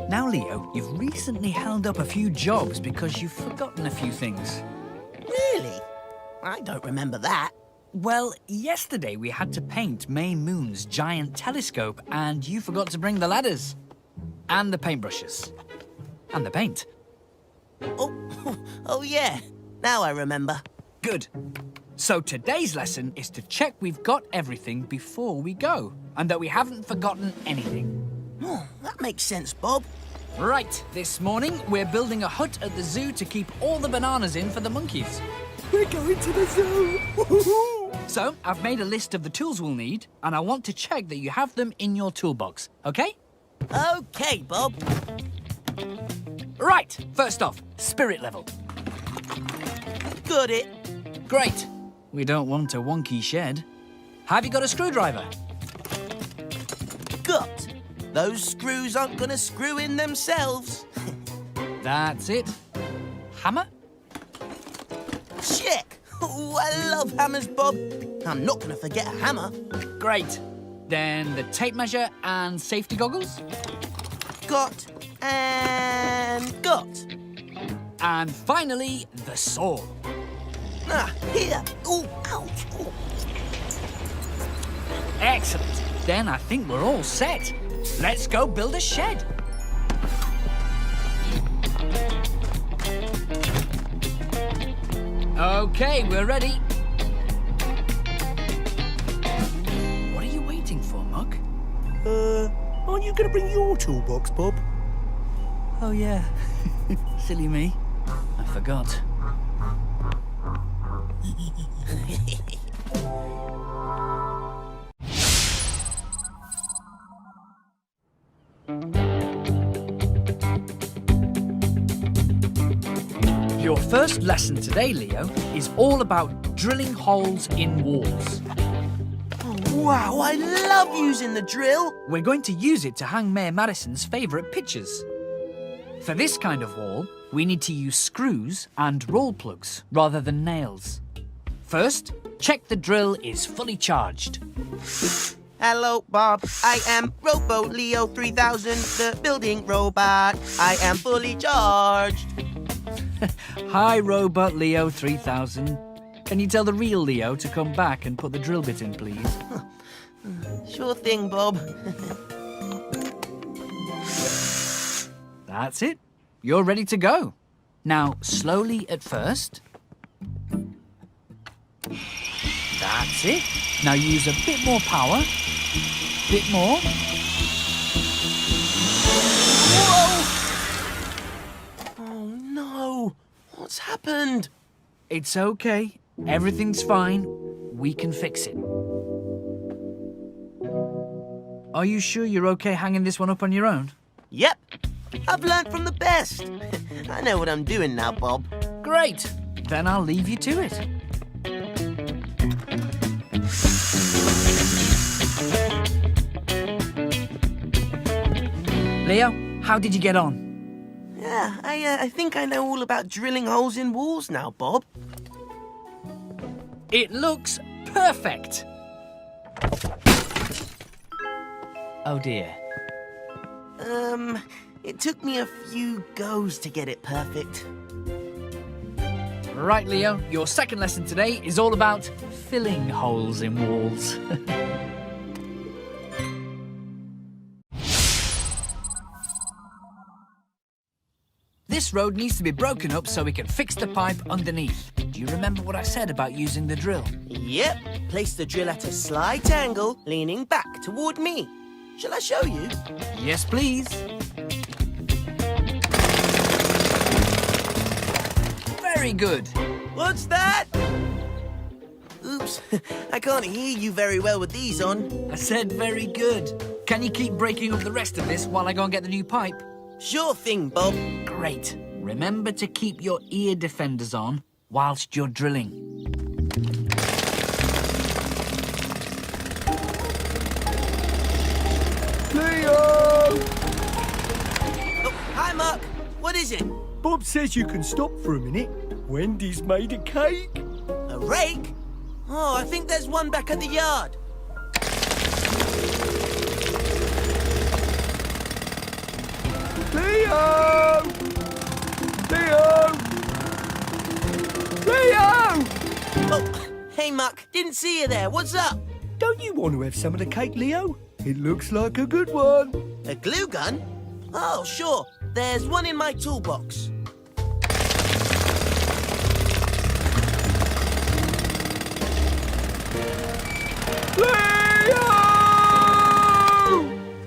Now, Leo, you've recently held up a few jobs because you've forgotten a few things. Really? I don't remember that. Well, yesterday we had to paint May Moon's giant telescope, and you forgot to bring the ladders. And the paintbrushes. And the paint. Oh yeah. Now I remember. Good. So today's lesson is to check we've got everything before we go, and that we haven't forgotten anything. Oh, that makes sense, Bob. Right, this morning we're building a hut at the zoo to keep all the bananas in for the monkeys. We're going to the zoo! So, I've made a list of the tools we'll need, and I want to check that you have them in your toolbox, okay? Okay, Bob. Right, first off, spirit level. Got it. Great. We don't want a wonky shed. Have you got a screwdriver? Got. Those screws aren't gonna screw in themselves. That's it. Hammer? Check. Oh, I love hammers, Bob. I'm not gonna forget a hammer. Great. Then the tape measure and safety goggles? Got and got. And finally, the saw. Ah, here. Oh, ouch. Oh. Excellent. Then I think we're all set. Let's go build a shed. Okay, we're ready. What are you waiting for, Muck? Aren't you going to bring your toolbox, Bob? Oh, yeah. Silly me. I forgot. Your first lesson today, Leo, is all about drilling holes in walls. Oh, wow, I love using the drill. We're going to use it to hang Mayor Madison's favourite pictures. For this kind of wall, we need to use screws and roll plugs rather than nails. First, check the drill is fully charged. Hello, Bob. I am Robo Leo 3000, the building robot. I am fully charged. Hi, Robot Leo 3000. Can you tell the real Leo to come back and put the drill bit in, please? Sure thing, Bob. That's it. You're ready to go. Now, slowly at first. That's it. Now use a bit more power. Bit more. Whoa! Oh, no. What's happened? It's okay. Everything's fine. We can fix it. Are you sure you're okay hanging this one up on your own? Yep. I've learnt from the best. I know what I'm doing now, Bob. Great. Then I'll leave you to it. Leo, how did you get on? Yeah, I think I know all about drilling holes in walls now, Bob. It looks perfect. Oh dear. It took me a few goes to get it perfect. Right, Leo, your second lesson today is all about filling holes in walls. This road needs to be broken up so we can fix the pipe underneath. Do you remember what I said about using the drill? Yep. Place the drill at a slight angle, leaning back toward me. Shall I show you? Yes, please. Very good. What's that? Oops, I can't hear you very well with these on. I said very good. Can you keep breaking up the rest of this while I go and get the new pipe? Sure thing, Bob. Great. Remember to keep your ear defenders on whilst you're drilling. Leo! Oh, hi, Muck. What is it? Bob says you can stop for a minute. Wendy's made a cake. A rake? Oh, I think there's one back at the yard. Leo! Leo! Leo! Oh, hey, Muck. Didn't see you there. What's up? Don't you want to have some of the cake, Leo? It looks like a good one. A glue gun? Oh, sure. There's one in my toolbox. Leo!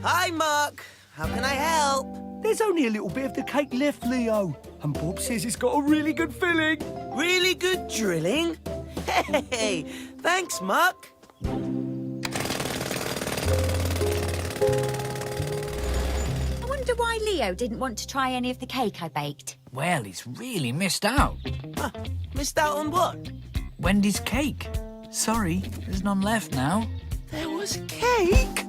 Hi, Muck. How can I help? There's only a little bit of the cake left, Leo. And Bob says it's got a really good filling. Really good drilling? Hey, thanks, Muck. I wonder why Leo didn't want to try any of the cake I baked. Well, he's really missed out. Missed out on what? Wendy's cake. Sorry, there's none left now. There was cake?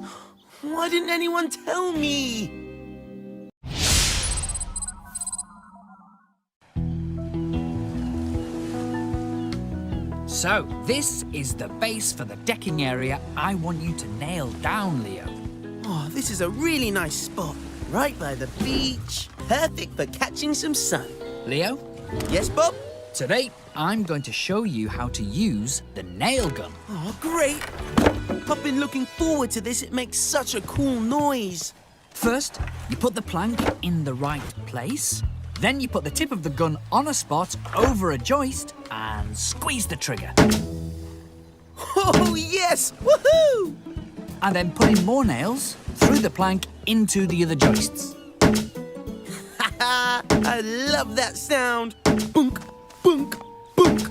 Why didn't anyone tell me? So, this is the base for the decking area I want you to nail down, Leo. Oh, this is a really nice spot. Right by the beach. Perfect for catching some sun. Leo, Yes, Bob? today I'm going to show you how to use the nail gun. Oh, great. I've been looking forward to this. It makes such a cool noise. First, you put the plank in the right place. Then you put the tip of the gun on a spot over a joist and squeeze the trigger. Oh, yes! Woohoo! And then put in more nails through the plank into the other joists. I love that sound. Bunk, bunk, bunk.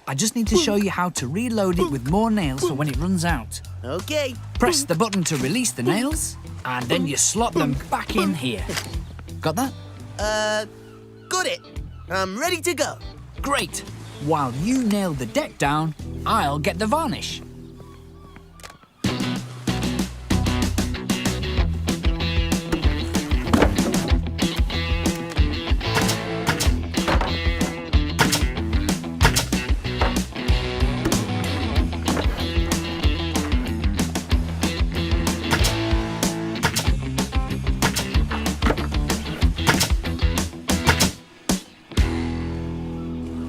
I just need to show you how to reload it with more nails for when it runs out. Okay. Press the button to release the nails, and then you slot them back in here. Got that? Got it. I'm ready to go. Great. While you nail the deck down, I'll get the varnish.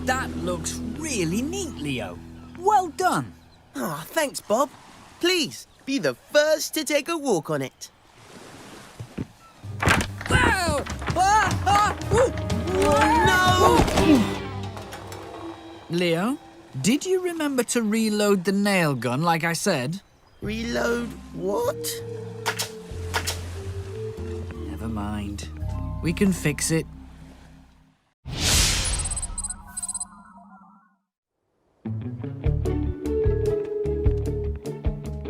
That looks really neat, Leo. Well done. Oh, thanks, Bob. Please, be the first to take a walk on it. Wow! Oh, no! Leo, did you remember to reload the nail gun like I said? Reload what? Never mind. We can fix it.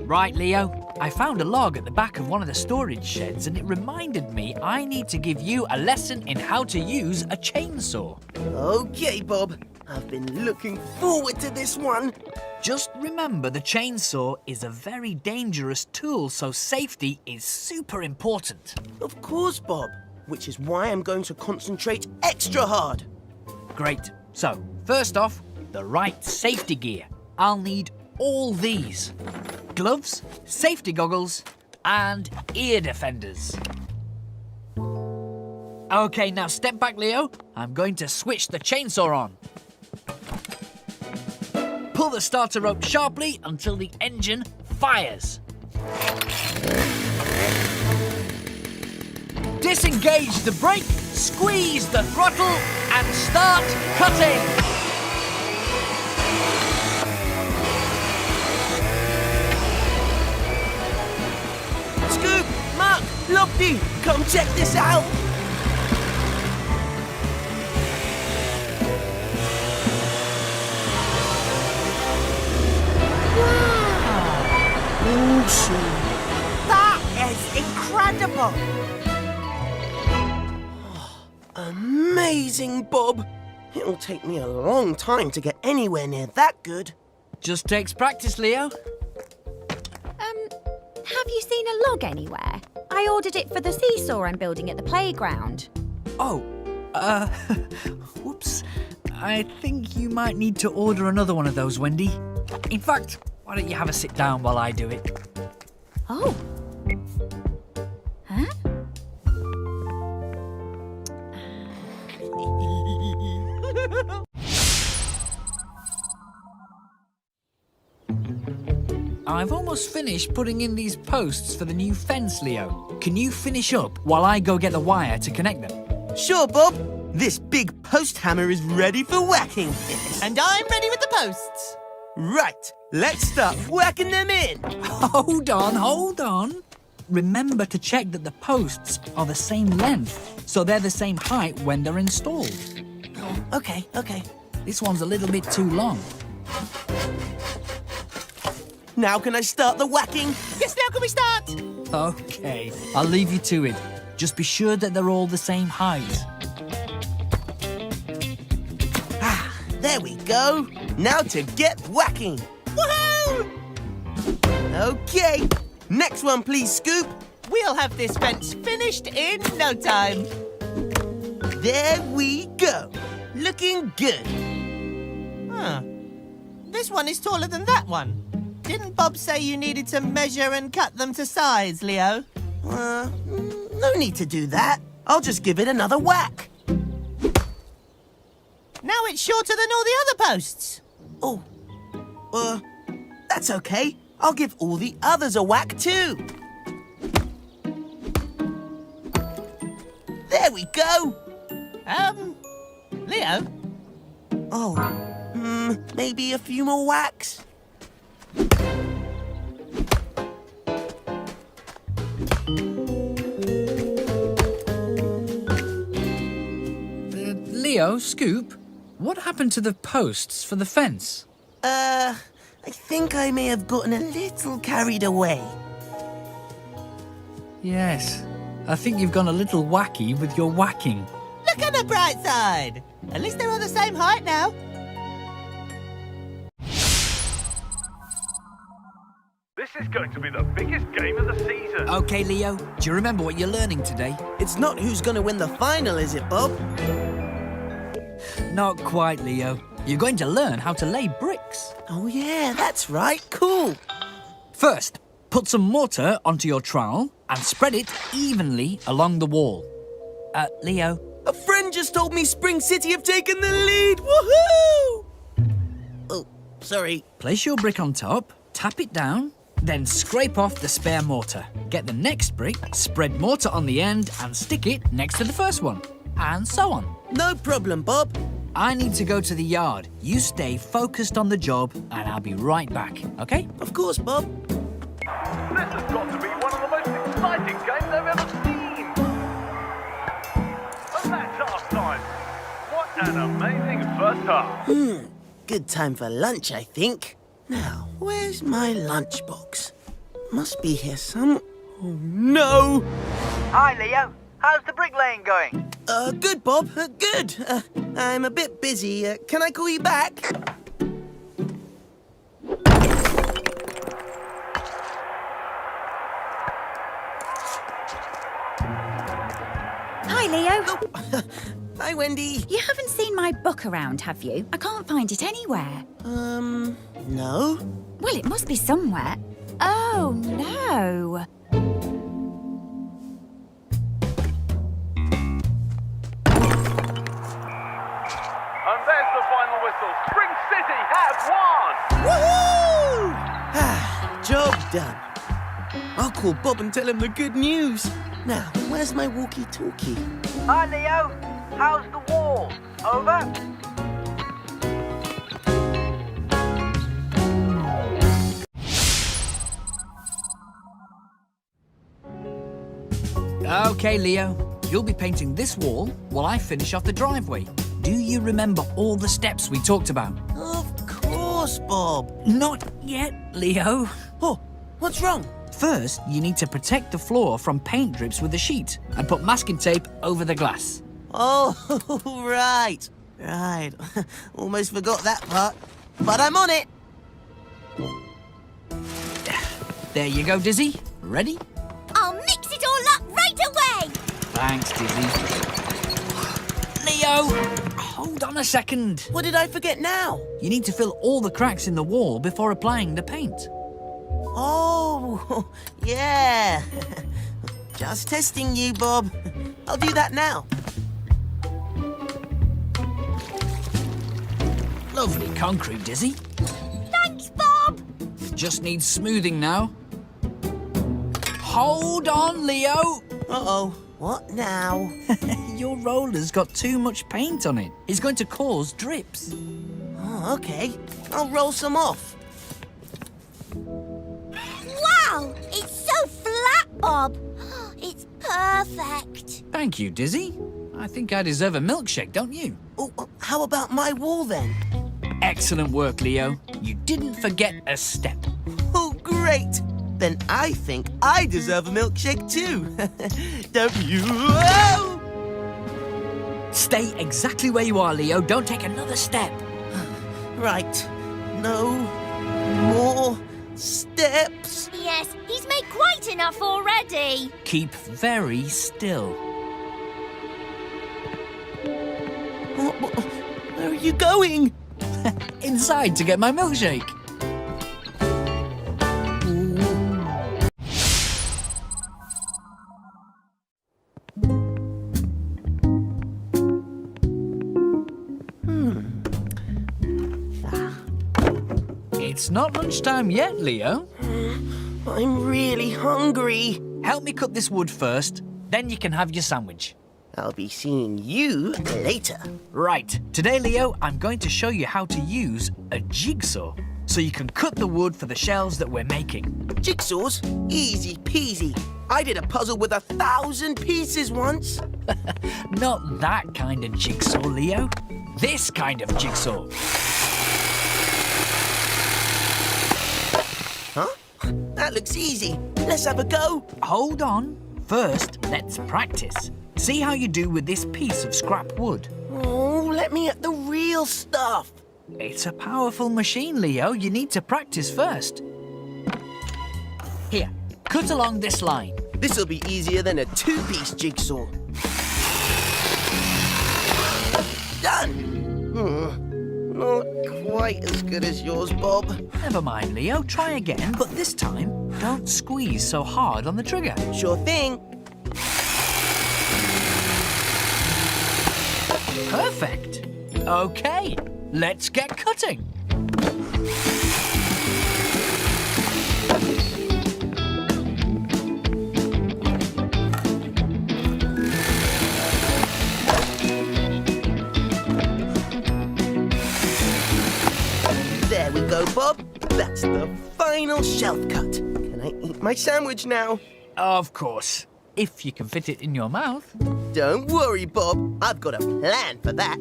Right, Leo. I found a log at the back of one of the storage sheds and it reminded me I need to give you a lesson in how to use a chainsaw. Okay, Bob. I've been looking forward to this one. Just remember the chainsaw is a very dangerous tool, so safety is super important. Of course, Bob. Which is why I'm going to concentrate extra hard. Great. So, first off, the right safety gear. I'll need all these. Gloves, safety goggles, and ear defenders. Okay, now step back, Leo. I'm going to switch the chainsaw on. Pull the starter rope sharply until the engine fires. Disengage the brake, squeeze the throttle, and start cutting. Scoop, Muck, Lofty, come check this out. Awesome. That is incredible! Amazing, Bob. It'll take me a long time to get anywhere near that good. Just takes practice, Leo. Have you seen a log anywhere? I ordered it for the seesaw I'm building at the playground. Oh, whoops. I think you might need to order another one of those, Wendy. In fact, why don't you have a sit down while I do it? Oh. Huh? I've almost finished putting in these posts for the new fence, Leo. Can you finish up while I go get the wire to connect them? Sure, Bob. This big post hammer is ready for whacking. And I'm ready with the posts. Right, let's start whacking them in. Hold on. Remember to check that the posts are the same length, so they're the same height when they're installed. Okay. This one's a little bit too long. Now can I start the whacking? Yes, now can we start? Okay, I'll leave you to it. Just be sure that they're all the same height. There we go. Now to get whacking. Woohoo! Okay. Next one, please, Scoop. We'll have this fence finished in no time. There we go. Looking good. Huh. This one is taller than that one. Didn't Bob say you needed to measure and cut them to size, Leo? No need to do that. I'll just give it another whack. Now it's shorter than all the other posts. Oh, that's okay. I'll give all the others a whack too. There we go. Leo? Oh, maybe a few more whacks. Leo, Scoop, what happened to the posts for the fence? I think I may have gotten a little carried away. Yes, I think you've gone a little wacky with your whacking. Look on the bright side. At least they're all the same height now. This is going to be the biggest game of the season. Okay, Leo, do you remember what you're learning today? It's not who's gonna win the final, is it, Bob? Not quite, Leo. You're going to learn how to lay bricks. Oh yeah, that's right. Cool. First, put some mortar onto your trowel and spread it evenly along the wall. Leo. A friend just told me Spring City have taken the lead. Woohoo! Oh, sorry. Place your brick on top, tap it down, then scrape off the spare mortar. Get the next brick, spread mortar on the end and stick it next to the first one. And so on. No problem, Bob. I need to go to the yard. You stay focused on the job and I'll be right back, okay? Of course, Bob. This has got to be one of the most exciting games I've ever seen. And that's half time. What an amazing first half. Good time for lunch, I think. Now, where's my lunchbox? Must be here some... Oh, no! Hi, Leo. How's the bricklaying going? Good, Bob. Good. I'm a bit busy. Can I call you back? Hi, Leo. Hi, Wendy. You haven't seen my book around, have you? I can't find it anywhere. No. Well, it must be somewhere. Oh, no. And there's the final whistle. Spring City have won! Woohoo! Job done. I'll call Bob and tell him the good news. Now, where's my walkie-talkie? Hi, Leo. How's the wall? Over? Okay, Leo. You'll be painting this wall while I finish off the driveway. Do you remember all the steps we talked about? Of course, Bob. Not yet, Leo. Oh, what's wrong? First, you need to protect the floor from paint drips with a sheet and put masking tape over the glass. Oh, right. Right. Almost forgot that part. But I'm on it. There you go, Dizzy. Ready? I'll mix it all up right away. Thanks, Dizzy. Leo, hold on a second. What did I forget now? You need to fill all the cracks in the wall before applying the paint. Oh, yeah. Just testing you, Bob. I'll do that now. Lovely concrete, Dizzy. Thanks, Bob. Just needs smoothing now. Hold on, Leo. Uh-oh. What now? Your roller's got too much paint on it. It's going to cause drips. Oh, okay. I'll roll some off. Wow! It's so flat, Bob. It's perfect. Thank you, Dizzy. I think I deserve a milkshake, don't you? Oh, how about my wall then? Excellent work, Leo. You didn't forget a step. Oh, great! Then I think I deserve a milkshake too. Don't you? Oh! Stay exactly where you are, Leo. Don't take another step. Right. No more steps. Yes, he's made quite enough already. Keep very still. Where are you going? Inside to get my milkshake. It's not lunchtime yet, Leo. I'm really hungry. Help me cut this wood first, then you can have your sandwich. I'll be seeing you later. Right, today, Leo, I'm going to show you how to use a jigsaw so you can cut the wood for the shelves that we're making. Jigsaws? Easy peasy. I did a puzzle with 1,000 pieces once. Not that kind of jigsaw, Leo. This kind of jigsaw. Huh? That looks easy. Let's have a go. Hold on. First, let's practice. See how you do with this piece of scrap wood. Oh, let me at the real stuff. It's a powerful machine, Leo. You need to practice first. Here, cut along this line. This'll be easier than a two-piece jigsaw. Done. Not quite as good as yours, Bob. Never mind, Leo. Try again, but this time, don't squeeze so hard on the trigger. Sure thing. Perfect. Okay, let's get cutting. There we go, Bob. That's the final shelf cut. Can I eat my sandwich now? Of course, if you can fit it in your mouth. Don't worry, Bob. I've got a plan for that.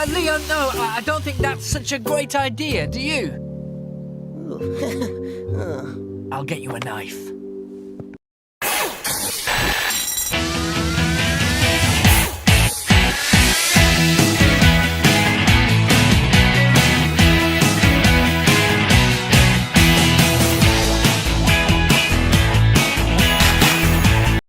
Leo, no, I don't think that's such a great idea, do you? I'll get you a knife.